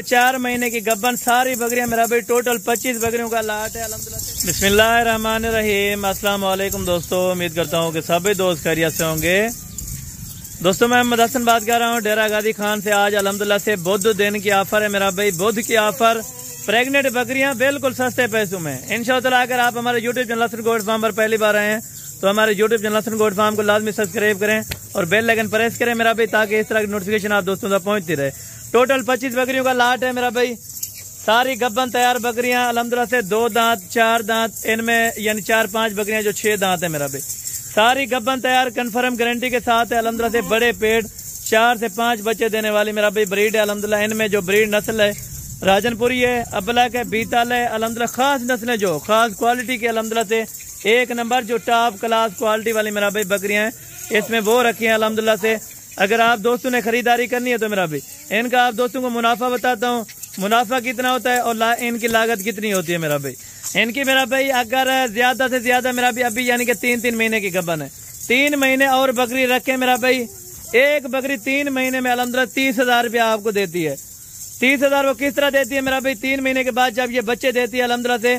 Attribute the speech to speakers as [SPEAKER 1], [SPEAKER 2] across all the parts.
[SPEAKER 1] 4 महीने की गब्बन सारी बकरियां मेरा भाई टोटल 25 बकरियों का लाट है अल्हम्दुलिल्लाह। बिस्मिल्लाहिर्रहमानिर्रहीम। अस्सलाम वालेकुम दोस्तों, उम्मीद करता हूँ कि सभी दोस्त खैरियत से होंगे। दोस्तों मैं मोहम्मद हसन बात कर रहा हूँ डेरा गाजी खान से। आज अल्हम्दुलिल्लाह से बुध दिन की ऑफर है मेरा भाई, बुध की ऑफर। प्रेग्नेंट बकरियां बिल्कुल सस्ते पैसों में इंशाअल्लाह। अगर आप हमारे YouTube channel Hasan goat farm पर पहली बार आए हैं तो हमारे YouTube channel Hasan goat farm को लाजमी सब्सक्राइब करें और बेल आइकन प्रेस करें मेरा भाई, ताकि इस तरह की नोटिफिकेशन आप दोस्तों तक पहुंचती रहे। टोटल 25 बकरियों का लाट है मेरा भाई। सारी गब्बन तैयार बकरियां अल्हम्दुलिल्लाह से 2 दांत 4 दांत, इनमें यानी 4-5 बकरियां जो 6 दांत है मेरा भाई। सारी गब्बन तैयार कन्फर्म गारंटी के साथ है अल्हम्दुलिल्लाह से। बड़े पेट 4 से 5 बच्चे देने वाली मेरा भाई ब्रीड है अल्हम्दुलिल्लाह। इनमें जो ब्रीड नस्ल है राजनपुरी है, अबलक है, बीतल है अल्हम्दुलिल्लाह। खास नस्लें जो खास क्वालिटी की अल्हम्दुलिल्लाह से 1 नंबर जो टॉप क्लास क्वालिटी वाली मेरा भाई बकरियां हैं इसमें वो रखी हैं अल्हम्दुलिल्लाह से। अगर आप दोस्तों ने खरीदारी करनी है तो मेरा भाई इनका आप दोस्तों को मुनाफा बताता हूँ, मुनाफा कितना होता है और इनकी लागत कितनी होती है मेरा भाई। इनकी मेरा भाई अगर ज्यादा से ज्यादा मेरा भाई अभी यानी कि 3-3 महीने की गब्बन है, 3 महीने और बकरी रखे मेरा भाई। एक बकरी 3 महीने में अल्हम्दुलिल्लाह 30,000 रुपया आपको देती है। 30,000 वो किस तरह देती है मेरा भाई? 3 महीने के बाद जब ये बच्चे देती है अल्हम्दुलिल्लाह से,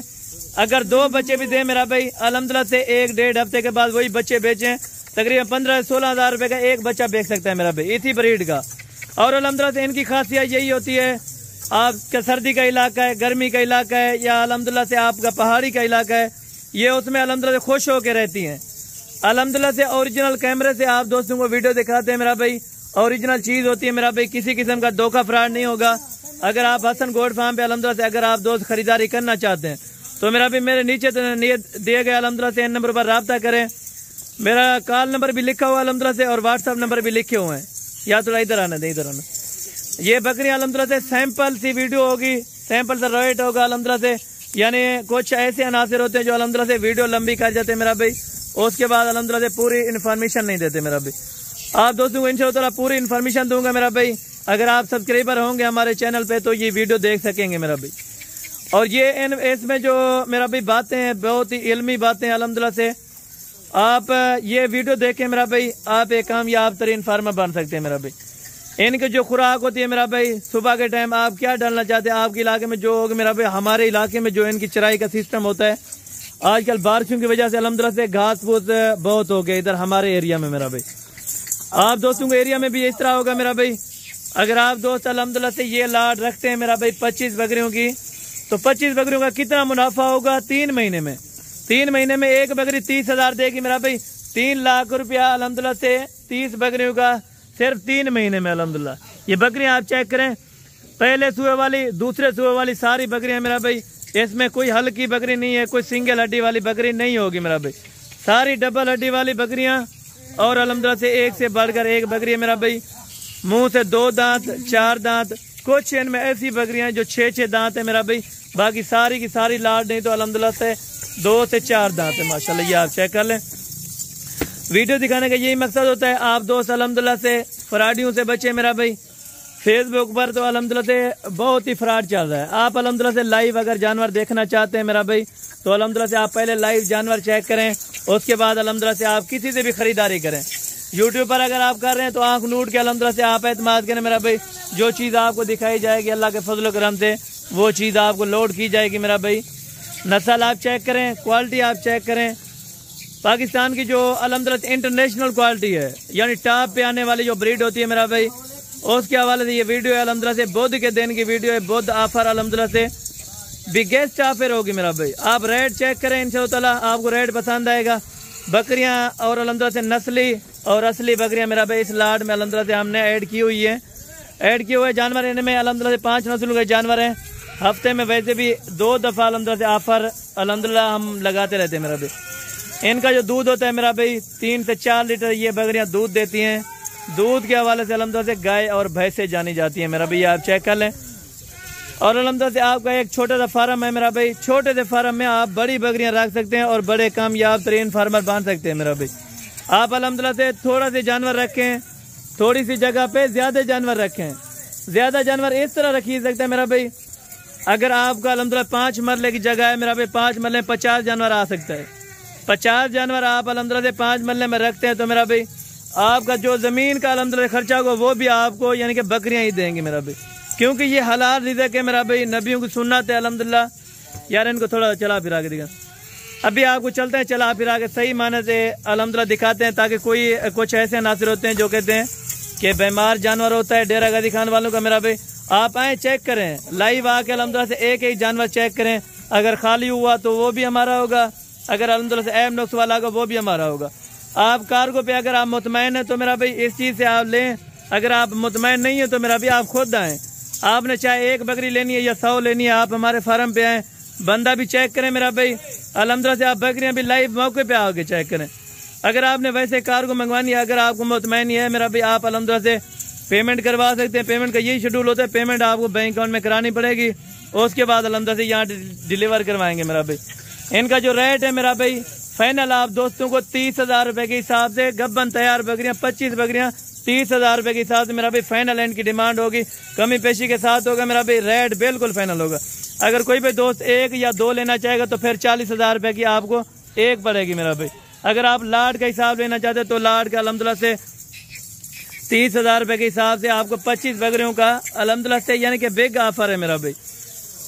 [SPEAKER 1] अगर 2 बच्चे भी दे मेरा भाई अल्हम्दुलिल्लाह से 1-1.5 हफ्ते के बाद वही बच्चे बेचें, तकरीबन 15-16 हज़ार रुपए का एक बच्चा बेच सकता है मेरा भाई इसी ब्रीड का। और अल्हम्दुलिल्लाह से इनकी खासियत यही होती है, आपका सर्दी का इलाका है, गर्मी का इलाका है या अल्हम्दुलिल्लाह से आपका पहाड़ी का इलाका है, ये उसमें अल्हम्दुलिल्लाह से खुश होकर रहती हैं अल्हम्दुलिल्लाह से। ओरिजिनल कैमरे से आप दोस्तों को वीडियो दिखाते हैं मेरा भाई, ओरिजिनल चीज होती है मेरा भाई, किसी किस्म का धोखा फ्रॉड नहीं होगा। अगर आप हसन गोट फार्म पे अल्हम्दुलिल्लाह से अगर आप दोस्त खरीदारी करना चाहते हैं तो मेरा भाई मेरे नीचे दिए गए अल्हम्दुलिल्लाह से इन नंबर पर रब्ता करें। मेरा कॉल नंबर भी लिखा हुआ अल्हम्दुलिल्लाह से और व्हाट्सअप नंबर भी लिखे हुए हैं। या थोड़ा इधर आना दे, इधर आना। ये बकरियां अल्हम्दुलिल्लाह से सैंपल सी वीडियो होगी, सैंपल से रेट होगा अल्हम्दुलिल्लाह से। यानी कुछ ऐसे अनासर होते हैं जो अल्हम्दुलिल्लाह से वीडियो लंबी कर जाते हैं मेरा भाई, उसके बाद अल्हम्दुलिल्लाह से पूरी इन्फॉर्मेशन नहीं देते मेरा भाई। आप दोस्तों को इंशाअल्लाह पूरी इन्फॉर्मेशन दूंगा मेरा भाई। अगर आप सब्सक्राइबर होंगे हमारे चैनल पे तो ये वीडियो देख सकेंगे मेरा भाई। और ये इसमें जो मेरा भाई बातें हैं बहुत ही इल्मी बातें अल्हम्दुलिल्लाह से। आप ये वीडियो देखें मेरा भाई, आप एक कामयाब तरीन फार्मर बन सकते हैं मेरा भाई। इनकी जो खुराक होती है मेरा भाई, सुबह के टाइम आप क्या डालना चाहते हैं आपके इलाके में जो होगा मेरा भाई, हमारे इलाके में जो इनकी चराई का सिस्टम होता है आजकल बारिशों की वजह से अल्हम्दुलिल्लाह से घास फूस बहुत हो गया इधर हमारे एरिया में मेरा भाई। आप दोस्तों के एरिया में भी इस तरह होगा मेरा भाई। अगर आप दोस्त अल्हम्दुलिल्लाह से ये लाट रखते हैं मेरा भाई 25 बकरियों की, तो 25 बकरियों का कितना मुनाफा होगा 3 महीने में? 3 महीने में एक बकरी 30,000 देगी मेरा भाई, 3 लाख रुपया अल्हम्दुलिल्लाह से 30 बकरियों का सिर्फ 3 महीने में अल्हम्दुलिल्लाह। ये बकरियां आप चेक करें, पहले सुबह वाली दूसरे सुबह वाली सारी बकरियां मेरा भाई, इसमें कोई हल्की बकरी नहीं है, कोई सिंगल हड्डी वाली बकरी नहीं होगी मेरा भाई, सारी डबल हड्डी वाली बकरियां। और अल्हम्दुलिल्लाह से एक से बढ़कर एक बकरी है मेरा भाई, मुंह से 2 दांत 4 दांत, कुछ इनमें ऐसी बकरियां जो 6-6 दांत है मेरा भाई, बाकी सारी की सारी लाट नहीं तो अल्हम्दुलिल्लाह से 2 से 4 दांत है माशाल्लाह। ये आप चेक कर लें। वीडियो दिखाने का यही मकसद होता है आप दोस्त अल्हम्दुलिल्लाह से फ्रॉडियों से बचे मेरा भाई। फेसबुक पर तो अल्हम्दुलिल्लाह से बहुत ही फ्रॉड चल रहा है। आप अल्हम्दुलिल्लाह से लाइव अगर जानवर देखना चाहते हैं मेरा भाई तो अल्हम्दुलिल्लाह से आप पहले लाइव जानवर चेक करें, उसके बाद अल्हम्दुलिल्लाह से आप किसी से भी खरीदारी करें। यूट्यूब पर अगर आप कर रहे हैं तो आंख लूट के अल्हम्दुलिल्लाह से आप एतमाद करें मेरा भाई। जो चीज़ आपको दिखाई जाएगी अल्लाह के फजल करम से वो चीज़ आपको लोड की जाएगी मेरा भाई। नस्ल आप चेक करें, क्वालिटी आप चेक करें। पाकिस्तान की जो अल्हम्दुलिल्लाह इंटरनेशनल क्वालिटी है यानी टॉप पे आने वाली जो ब्रीड होती है मेरा भाई, उसके हवाले से ये वीडियो है अल्हम्दुलिल्लाह से। बुध के दिन की वीडियो है, बुध ऑफर अल्हम्दुलिल्लाह से बिगेस्ट ऑफर होगी मेरा भाई। आप रेट चेक करें इंशाअल्लाह आपको रेट पसंद आएगा। बकरियां और अल्हम्दुलिल्लाह से नस्ली और असली बकरियां मेरा भाई इस लाट में अल्हम्दुलिल्लाह से हमने ऐड की हुई है, ऐड किए हुए जानवर इनमें अल्हम्दुलिल्लाह से 5 नस्लों के जानवर हैं। हफ्ते में वैसे भी 2 दफा अल्हम्दुलिल्लाह से ऑफर अल्हम्दुलिल्लाह हम लगाते रहते हैं मेरा भाई। इनका जो दूध होता है मेरा भाई 3 से 4 लीटर ये बकरियां दूध देती हैं। दूध के हवाले से अल्हम्दुलिल्लाह से गाय और भैंसे जानी जाती है मेरा भाई, आप चेक कर लें। और अल्हम्दुलिल्लाह से आपका एक छोटा सा फार्म है मेरा भाई, छोटे से फार्म में आप बड़ी बकरियां रख सकते हैं और बड़े कामयाब तरीन फार्मर बन सकते हैं मेरा भाई। आप अल्हम्दुलिल्लाह से थोड़ा से जानवर रखें, थोड़ी सी जगह पे ज्यादा जानवर रखें। ज्यादा जानवर इस तरह रखी सकते हैं मेरा भाई, अगर आपका अल्हम्दुलिल्लाह 5 मरले की जगह है मेरा भाई, 5 मरले में 50 जानवर आ सकता है। 50 जानवर आप अल्हम्दुलिल्लाह से 5 मरले में रखते हैं तो मेरा भाई आपका जो जमीन का अल्हम्दुलिल्लाह खर्चा होगा वो भी आपको यानी कि बकरियां ही देंगी मेरा भाई। क्योंकि ये हलाल रिज़्क़ है मेरा भाई, नबियों की सुन्नत है अल्हम्दुलिल्लाह। यार इनको थोड़ा चला फिरा के दिखा, अभी आपको चलते हैं चला फिरा के सही माने से अल्हम्दुलिल्लाह दिखाते हैं, ताकि कोई कुछ ऐसे नासिर होते हैं जो कहते हैं कि बीमार जानवर होता है डेरा गाजी खान वालों का मेरा भाई। आप आए चेक करें लाइव आके अल्हम्दुलिल्लाह से एक एक जानवर चेक करें, अगर खाली हुआ तो वो भी हमारा होगा, अगर अल्हम्दुलिल्लाह से ऐब नुक्स वाला होगा वो भी हमारा होगा। आप कार्गो पे अगर आप मुतमैन है तो मेरा भाई इस चीज़ से आप लें, अगर आप मुतमैन नहीं है तो मेरा भाई आप खुद आएँ। आपने चाहे एक बकरी लेनी है या 100 लेनी है, आप हमारे फार्म पे आएँ, बंदा भी चेक करें मेरा भाई। अल्हम्दुलिल्लाह से आप बकरियां भी लाइव मौके पे आके चेक करें। अगर आपने वैसे कार्गो मंगवानी है, अगर आपको मुतमैन है मेरा भाई, आप अल्हम्दुलिल्लाह से पेमेंट करवा सकते हैं। पेमेंट का यही शेड्यूल होता है, पेमेंट आपको बैंक अकाउंट में करानी पड़ेगी, उसके बाद अल्हम्दुलिल्लाह से यहाँ डिलीवर करवाएंगे मेरा भाई। इनका जो रेट है मेरा भाई फाइनल आप दोस्तों को 30,000 रुपये के हिसाब से, गब्बन तैयार बकरियाँ 25 बकरियाँ 30,000 रुपये के हिसाब से मेरा भाई फाइनल इनकी डिमांड होगी, कमी पेशी के साथ होगा मेरा भाई, रेट बिल्कुल फाइनल होगा। अगर कोई भी दोस्त 1 या 2 लेना चाहेगा तो फिर 40,000 रुपये की आपको एक पड़ेगी मेरा भाई। अगर आप लाट का हिसाब लेना चाहते तो लाट का अल्हम्दुलिल्लाह से 30,000 रुपये के हिसाब से आपको 25 बकरियों का अल्हम्दुलिल्लाह से यानी कि बिग ऑफर है मेरा भाई,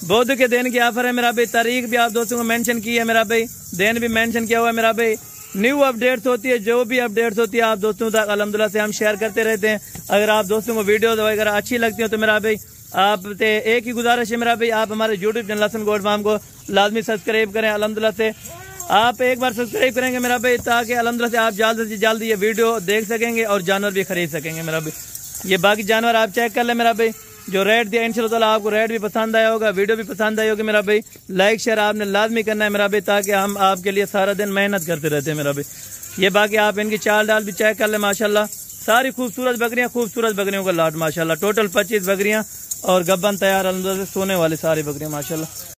[SPEAKER 1] बुध के दिन की ऑफर है मेरा भाई। तारीख भी आप दोस्तों को मेंशन की है मेरा भाई, दिन भी मेंशन किया हुआ है मेरा भाई। न्यू अपडेट्स होती है, जो भी अपडेट्स होती है आप दोस्तों तक अल्हम्दुलिल्लाह से हम शेयर करते रहते हैं। अगर आप दोस्तों को वीडियो वगैरह अच्छी लगती है तो मेरा भाई आप ते एक ही गुजारिश है मेरा भाई, आप हमारे YouTube channel Hasan goat farm को लाजमी सब्सक्राइब करें। अल्हम्दुलिल्लाह से आप एक बार सब्सक्राइब करेंगे मेरा भाई, ताकि अल्हम्दुलिल्लाह से आप जल्द से जल्द ये वीडियो देख सकेंगे और जानवर भी खरीद सकेंगे मेरा भाई। ये बाकी जानवर आप चेक कर लें मेरा भाई, जो रेट दिया इंशाल्लाह ताला आपको रेट भी पसंद आया होगा, वीडियो भी पसंद आई होगी मेरा भाई। लाइक शेयर आपने लाजमी करना है मेरा भाई, ताकि हम आपके लिए सारा दिन मेहनत करते रहते हैं मेरा भाई। ये बाकी आप इनकी चाल डाल भी चेक कर लें माशाल्लाह, सारी खूबसूरत बकरियां, खूबसूरत बकरियों का लाट माशाल्लाह। टोटल 25 बकरियां और गब्बन तैयार अल्हम्दुलिल्लाह से सोने वाली सारी बकरियां माशाल्लाह।